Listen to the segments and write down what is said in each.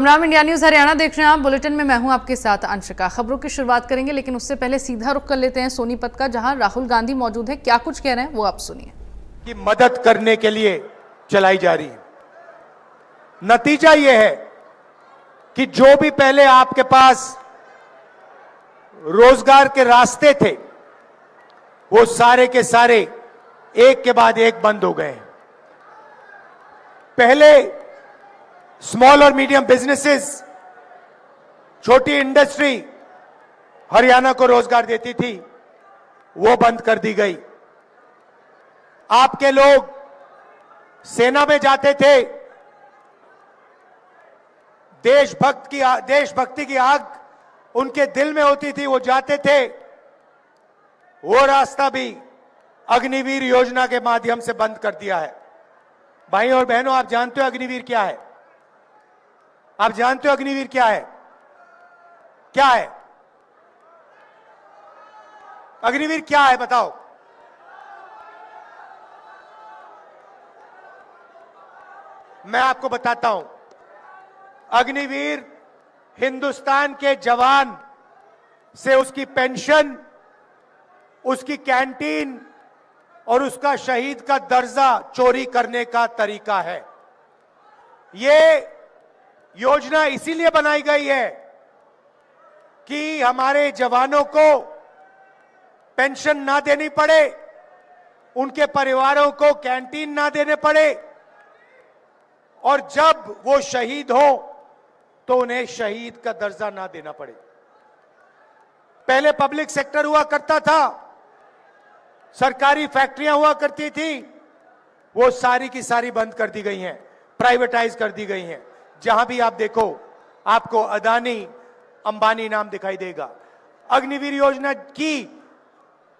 Ram India news Haryana देख रहे हैं आप। बुलेटिन में मैं हूं आपके साथ अंशिका। खबरों की शुरुआत करेंगे, लेकिन उससे पहले सीधा रुख कर लेते हैं सोनीपत का, जहां राहुल गांधी मौजूद है। क्या कुछ कह रहे हैं वो आप सुनिए। की मदद करने के लिए चलाई जा रही है। नतीजा यह है कि जो भी पहले आपके पास रोजगार के रास्ते थे वो सारे के सारे एक के बाद एक बंद हो गए। पहले स्मॉल और मीडियम बिजनेसेस, छोटी इंडस्ट्री हरियाणा को रोजगार देती थी, वो बंद कर दी गई। आपके लोग सेना में जाते थे, देशभक्ति की आग उनके दिल में होती थी, वो जाते थे। वो रास्ता भी अग्निवीर योजना के माध्यम से बंद कर दिया है। भाई और बहनों, आप जानते हो अग्निवीर क्या है? आप जानते हो अग्निवीर क्या है? क्या है अग्निवीर? क्या है बताओ? मैं आपको बताता हूं। अग्निवीर हिंदुस्तान के जवान से उसकी पेंशन, उसकी कैंटीन और उसका शहीद का दर्जा चोरी करने का तरीका है। यह योजना इसीलिए बनाई गई है कि हमारे जवानों को पेंशन ना देनी पड़े, उनके परिवारों को कैंटीन ना देने पड़े, और जब वो शहीद हो तो उन्हें शहीद का दर्जा ना देना पड़े। पहले पब्लिक सेक्टर हुआ करता था, सरकारी फैक्ट्रियां हुआ करती थी, वो सारी की सारी बंद कर दी गई हैं, प्राइवेटाइज कर दी गई हैं। जहां भी आप देखो आपको अदानी, अंबानी नाम दिखाई देगा। अग्निवीर योजना की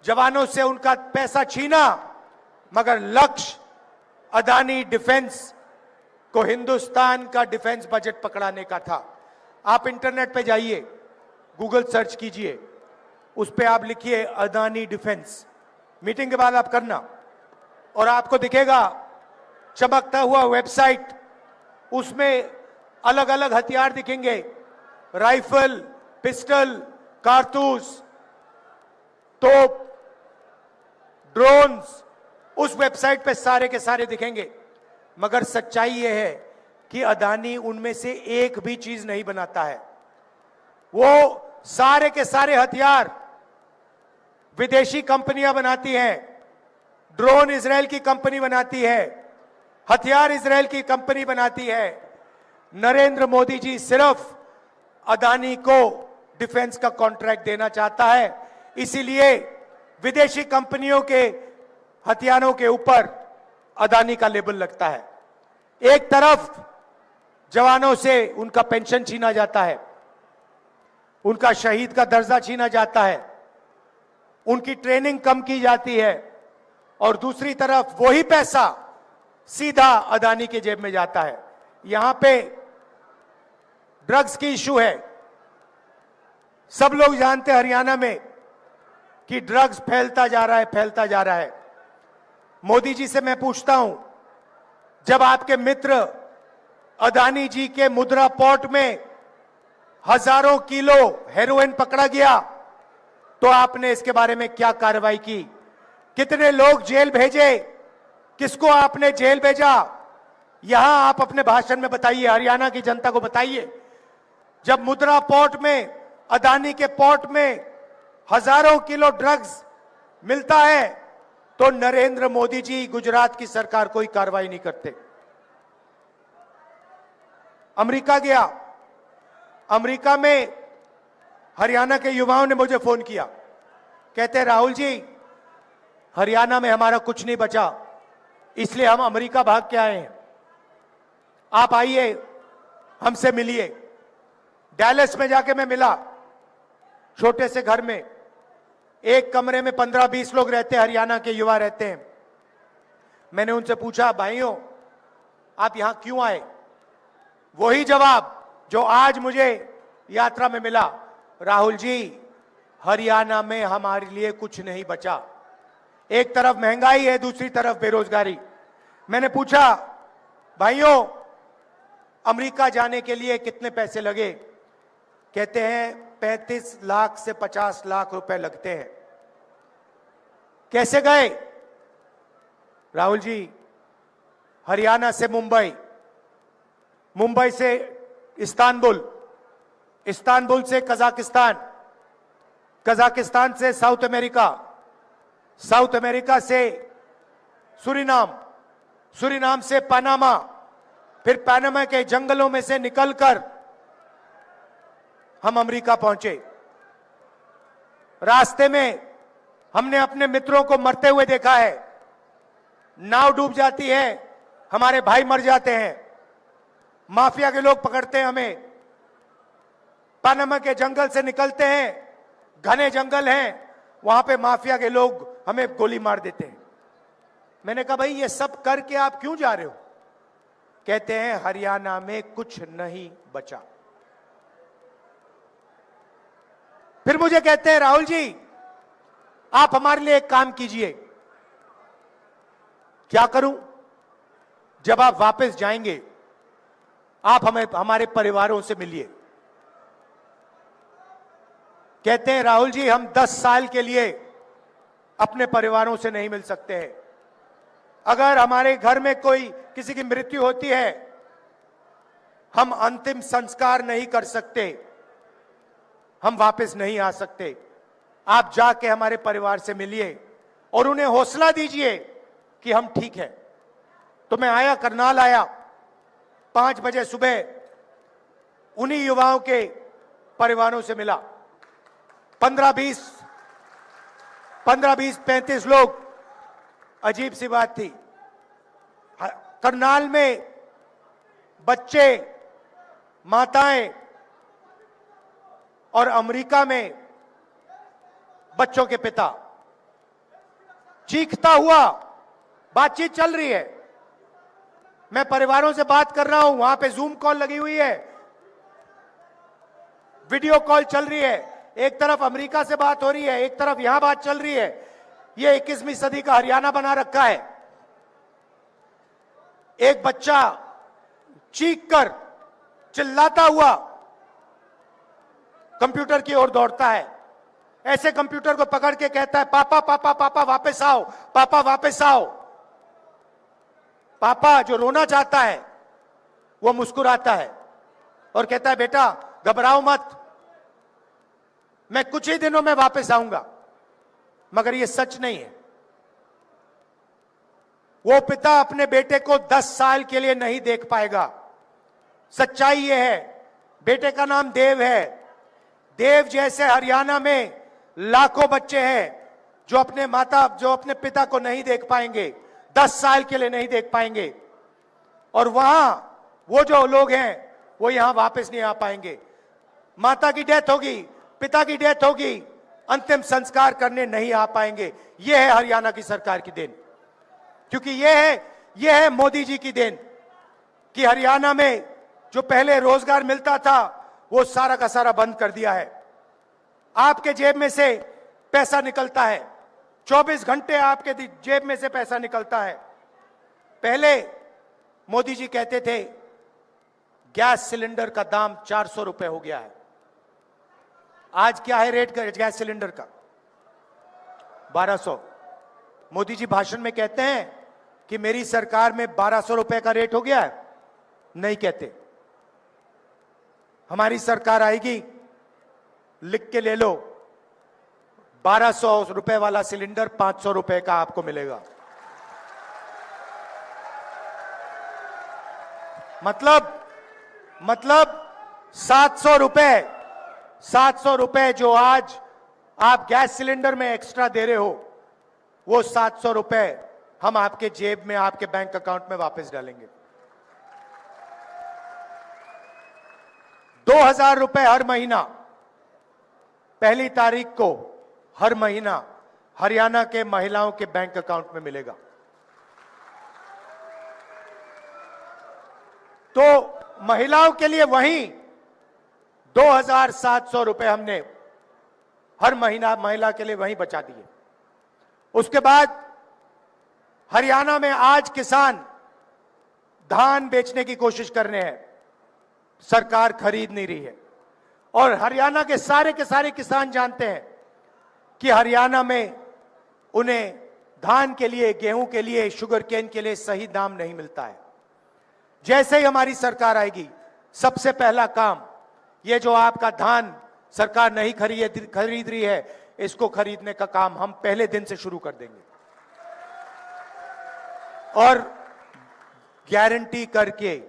जवानों से उनका पैसा छीना, मगर लक्ष्य अदानी डिफेंस को हिंदुस्तान का डिफेंस बजट पकड़ाने का था। आप इंटरनेट पे जाइए, गूगल सर्च कीजिए, उस पे आप लिखिए अदानी डिफेंस। मीटिंग के बाद आप करना, और आपको दिखेगा चमकता हुआ वेबसाइट, उसमें अलग अलग हथियार दिखेंगे, राइफल, पिस्टल, कारतूस, तोप, ड्रोन्स, उस वेबसाइट पे सारे के सारे दिखेंगे। मगर सच्चाई यह है कि अदानी उनमें से एक भी चीज नहीं बनाता है। वो सारे के सारे हथियार विदेशी कंपनियां बनाती हैं। ड्रोन इजराइल की कंपनी बनाती है, हथियार इजराइल की कंपनी बनाती है। नरेंद्र मोदी जी सिर्फ अदानी को डिफेंस का कॉन्ट्रैक्ट देना चाहता है, इसीलिए विदेशी कंपनियों के हथियारों के ऊपर अदानी का लेबल लगता है। एक तरफ जवानों से उनका पेंशन छीना जाता है, उनका शहीद का दर्जा छीना जाता है, उनकी ट्रेनिंग कम की जाती है, और दूसरी तरफ वही पैसा सीधा अदानी के जेब में जाता है। यहां पे ड्रग्स की इशू है। सब लोग जानते हैं हरियाणा में कि ड्रग्स फैलता जा रहा है, फैलता जा रहा है। मोदी जी से मैं पूछता हूं, जब आपके मित्र अदानी जी के मुद्रा पोर्ट में हजारों किलो हेरोइन पकड़ा गया, तो आपने इसके बारे में क्या कार्रवाई की? कितने लोग जेल भेजे? किसको आपने जेल भेजा? यहां आप अपने भाषण में बताइए, हरियाणा की जनता को बताइए। जब मुद्रा पोर्ट में, अदानी के पोर्ट में हजारों किलो ड्रग्स मिलता है, तो नरेंद्र मोदी जी, गुजरात की सरकार कोई कार्रवाई नहीं करते। अमेरिका गया, अमेरिका में हरियाणा के युवाओं ने मुझे फोन किया, कहते राहुल जी, हरियाणा में हमारा कुछ नहीं बचा, इसलिए हम अमेरिका भाग के आए हैं। आप आइए, हमसे मिलिए। डैलस में जाके मैं मिला, छोटे से घर में, एक कमरे में 15-20 लोग रहते हैं, हरियाणा के युवा रहते हैं। मैंने उनसे पूछा, भाइयों आप यहां क्यों आए? वही जवाब जो आज मुझे यात्रा में मिला, राहुल जी हरियाणा में हमारे लिए कुछ नहीं बचा। एक तरफ महंगाई है, दूसरी तरफ बेरोजगारी। मैंने पूछा, भाइयों अमेरिका जाने के लिए कितने पैसे लगे? कहते हैं 35 लाख से 50 लाख रुपए लगते हैं। कैसे गए राहुल जी? हरियाणा से मुंबई, मुंबई से इस्तांबुल, इस्तांबुल से कजाकिस्तान, कजाकिस्तान से साउथ अमेरिका, साउथ अमेरिका से सूरीनाम, सूरीनाम से पनामा, फिर पनामा के जंगलों में से निकलकर हम अमेरिका पहुंचे। रास्ते में हमने अपने मित्रों को मरते हुए देखा है। नाव डूब जाती है, हमारे भाई मर जाते हैं, माफिया के लोग पकड़ते हैं हमें। पनामा के जंगल से निकलते हैं, घने जंगल हैं, वहां पे माफिया के लोग हमें गोली मार देते हैं। मैंने कहा भाई ये सब करके आप क्यों जा रहे हो? कहते हैं हरियाणा में कुछ नहीं बचा। फिर मुझे कहते हैं राहुल जी आप हमारे लिए एक काम कीजिए। क्या करूं? जब आप वापस जाएंगे आप हमें हमारे परिवारों से मिलिए। कहते हैं राहुल जी हम 10 साल के लिए अपने परिवारों से नहीं मिल सकते हैं। अगर हमारे घर में कोई किसी की मृत्यु होती है हम अंतिम संस्कार नहीं कर सकते, हम वापस नहीं आ सकते। आप जाके हमारे परिवार से मिलिए और उन्हें हौसला दीजिए कि हम ठीक हैं। तो मैं आया, करनाल आया, 5 बजे सुबह उन्हीं युवाओं के परिवारों से मिला। 15-20, 35 लोग। अजीब सी बात थी, करनाल में बच्चे, माताएं और अमेरिका में बच्चों के पिता चीखता हुआ बातचीत चल रही है। मैं परिवारों से बात कर रहा हूं, वहां पे जूम कॉल लगी हुई है, वीडियो कॉल चल रही है। एक तरफ अमेरिका से बात हो रही है, एक तरफ यहां बात चल रही है। ये 21वीं सदी का हरियाणा बना रखा है। एक बच्चा चीख कर चिल्लाता हुआ कंप्यूटर की ओर दौड़ता है, ऐसे कंप्यूटर को पकड़ के कहता है पापा पापा पापा वापस आओ, पापा वापस आओ। पापा जो रोना चाहता है वो मुस्कुराता है और कहता है बेटा घबराओ मत, मैं कुछ ही दिनों में वापस आऊंगा। मगर ये सच नहीं है। वो पिता अपने बेटे को 10 साल के लिए नहीं देख पाएगा। सच्चाई ये है, बेटे का नाम देव है। देव जैसे हरियाणा में लाखों बच्चे हैं जो अपने पिता को नहीं देख पाएंगे, 10 साल के लिए नहीं देख पाएंगे। और वहां वो जो लोग हैं वो यहां वापस नहीं आ पाएंगे। माता की डेथ होगी, पिता की डेथ होगी, अंतिम संस्कार करने नहीं आ पाएंगे। यह है हरियाणा की सरकार की देन, क्योंकि यह है मोदी जी की देन कि हरियाणा में जो पहले रोजगार मिलता था वो सारा का सारा बंद कर दिया है। आपके जेब में से पैसा निकलता है, 24 घंटे आपके जेब में से पैसा निकलता है। पहले मोदी जी कहते थे गैस सिलेंडर का दाम 400 रुपए हो गया है। आज क्या है रेट गैस सिलेंडर का? 1200। मोदी जी भाषण में कहते हैं कि मेरी सरकार में 1200 रुपए का रेट हो गया है, नहीं कहते। हमारी सरकार आएगी, लिख के ले लो, 1200 रुपए वाला सिलेंडर 500 रुपए का आपको मिलेगा। मतलब 700 रुपए जो आज आप गैस सिलेंडर में एक्स्ट्रा दे रहे हो, वो 700 रुपए हम आपके जेब में, आपके बैंक अकाउंट में वापस डालेंगे। 2000 रुपए हर महीना, पहली तारीख को हर महीना हरियाणा के महिलाओं के बैंक अकाउंट में मिलेगा। तो महिलाओं के लिए वहीं 2700 रुपए हमने हर महीना महिला के लिए वहीं बचा दिए। उसके बाद हरियाणा में आज किसान धान बेचने की कोशिश कर रहे हैं, सरकार खरीद नहीं रही है। और हरियाणा के सारे किसान जानते हैं कि हरियाणा में उन्हें धान के लिए, गेहूं के लिए, शुगर केन के लिए सही दाम नहीं मिलता है। जैसे ही हमारी सरकार आएगी, सबसे पहला काम, ये जो आपका धान सरकार नहीं खरीद रही है, इसको खरीदने का काम हम पहले दिन से शुरू कर देंगे और गारंटी करके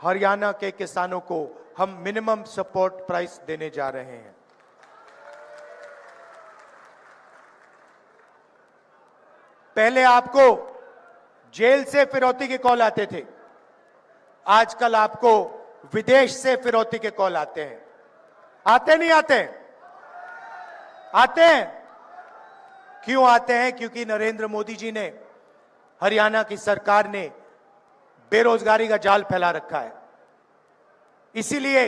हरियाणा के किसानों को हम मिनिमम सपोर्ट प्राइस देने जा रहे हैं। पहले आपको जेल से फिरौती के कॉल आते थे, आजकल आपको विदेश से फिरौती के कॉल आते हैं। आते नहीं आते? आते हैं। क्यों आते हैं? क्योंकि नरेंद्र मोदी जी ने, हरियाणा की सरकार ने बेरोजगारी का जाल फैला रखा है। इसीलिए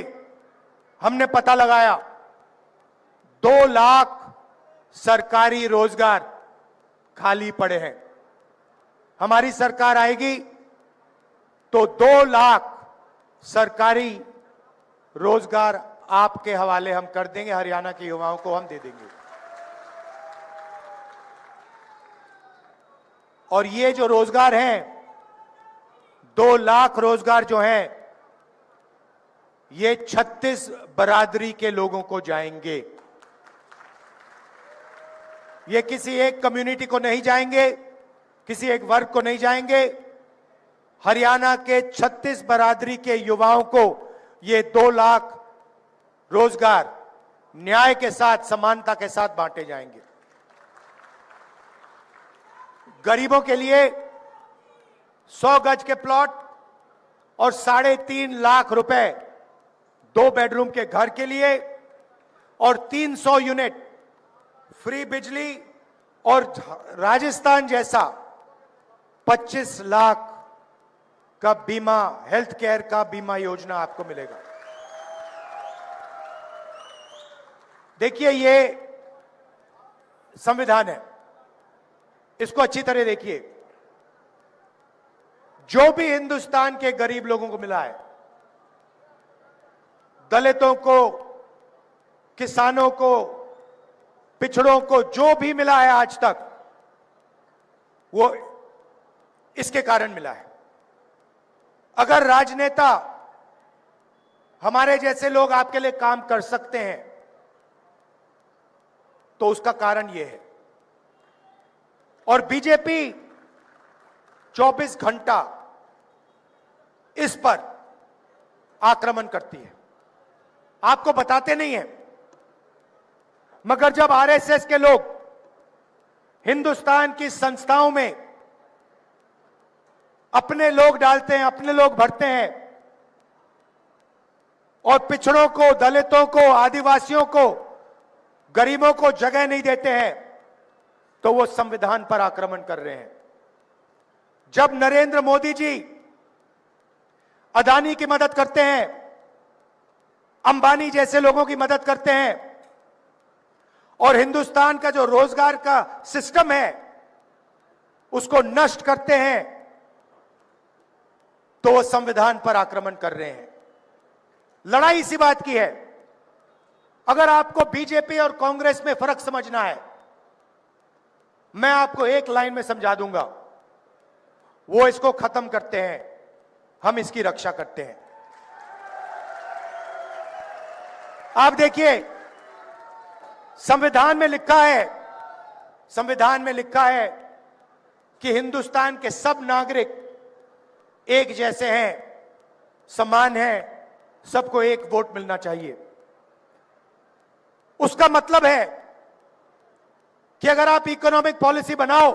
हमने पता लगाया 2 लाख सरकारी रोजगार खाली पड़े हैं। हमारी सरकार आएगी तो 2 लाख सरकारी रोजगार आपके हवाले हम कर देंगे, हरियाणा के युवाओं को हम दे देंगे। और ये जो रोजगार हैं, 2 लाख रोजगार जो हैं, ये 36 बरादरी के लोगों को जाएंगे। ये किसी एक कम्युनिटी को नहीं जाएंगे, किसी एक वर्ग को नहीं जाएंगे। हरियाणा के 36 बरादरी के युवाओं को ये 2 लाख रोजगार न्याय के साथ, समानता के साथ बांटे जाएंगे। गरीबों के लिए 100 गज के प्लॉट और 3.5 लाख रुपए 2 बेडरूम के घर के लिए और 300 यूनिट फ्री बिजली और राजस्थान जैसा 25 लाख का बीमा, हेल्थ केयर का बीमा योजना आपको मिलेगा। देखिए, ये संविधान है, इसको अच्छी तरह देखिए। जो भी हिंदुस्तान के गरीब लोगों को मिला है, दलितों को, किसानों को, पिछड़ों को, जो भी मिला है आज तक, वो इसके कारण मिला है। अगर राजनेता, हमारे जैसे लोग आपके लिए काम कर सकते हैं, तो उसका कारण यह है। और बीजेपी 24 घंटा इस पर आक्रमण करती है, आपको बताते नहीं है। मगर जब आरएसएस के लोग हिंदुस्तान की संस्थाओं में अपने लोग डालते हैं, अपने लोग भरते हैं और पिछड़ों को, दलितों को, आदिवासियों को, गरीबों को जगह नहीं देते हैं, तो वो संविधान पर आक्रमण कर रहे हैं। जब नरेंद्र मोदी जी अदानी की मदद करते हैं, अंबानी जैसे लोगों की मदद करते हैं और हिंदुस्तान का जो रोजगार का सिस्टम है उसको नष्ट करते हैं, तो वो संविधान पर आक्रमण कर रहे हैं। लड़ाई इसी बात की है। अगर आपको बीजेपी और कांग्रेस में फर्क समझना है, मैं आपको एक लाइन में समझा दूंगा। वो इसको खत्म करते हैं, हम इसकी रक्षा करते हैं। आप देखिए, संविधान में लिखा है, संविधान में लिखा है कि हिंदुस्तान के सब नागरिक एक जैसे हैं, समान हैं, सबको एक वोट मिलना चाहिए। उसका मतलब है कि अगर आप इकोनॉमिक पॉलिसी बनाओ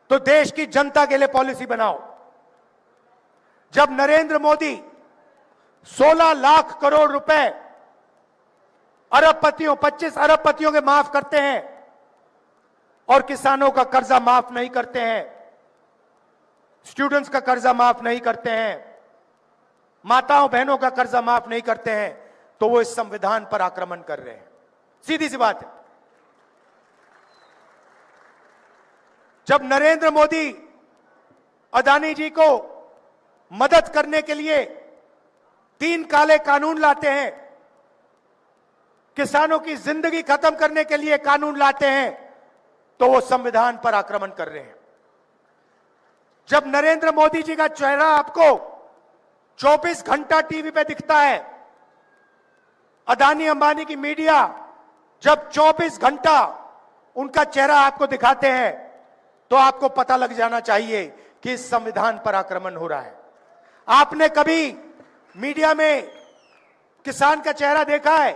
तो देश की जनता के लिए पॉलिसी बनाओ। जब नरेंद्र मोदी 16 लाख करोड़ रुपए अरबपतियों, 25 अरबपतियों के माफ करते हैं और किसानों का कर्जा माफ नहीं करते हैं, स्टूडेंट्स का कर्जा माफ नहीं करते हैं, माताओं बहनों का कर्जा माफ नहीं करते हैं, तो वो इस संविधान पर आक्रमण कर रहे हैं। सीधी सी बात है। जब नरेंद्र मोदी अदानी जी को मदद करने के लिए 3 काले कानून लाते हैं, किसानों की जिंदगी खत्म करने के लिए कानून लाते हैं, तो वो संविधान पर आक्रमण कर रहे हैं। जब नरेंद्र मोदी जी का चेहरा आपको 24 घंटा टीवी पे दिखता है, अदानी अंबानी की मीडिया जब 24 घंटा उनका चेहरा आपको दिखाते हैं, तो आपको पता लग जाना चाहिए कि इस संविधान पर आक्रमण हो रहा है। आपने कभी मीडिया में किसान का चेहरा देखा है,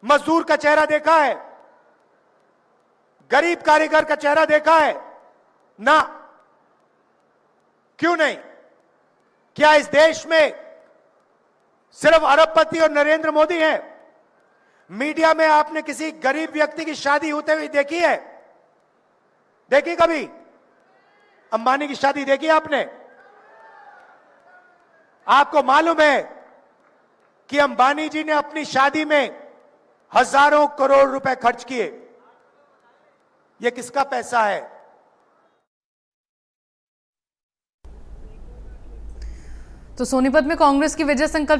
मजदूर का चेहरा देखा है, गरीब कारीगर का चेहरा देखा है? ना। क्यों नहीं? क्या इस देश में सिर्फ अरबपति और नरेंद्र मोदी हैं? मीडिया में आपने किसी गरीब व्यक्ति की शादी होते हुए देखी है? देखी कभी? अंबानी की शादी देखी आपने? आपको मालूम है कि अंबानी जी ने अपनी शादी में हजारों करोड़ रुपए खर्च किए। यह किसका पैसा है? तो सोनीपत में कांग्रेस की विजय संकल्प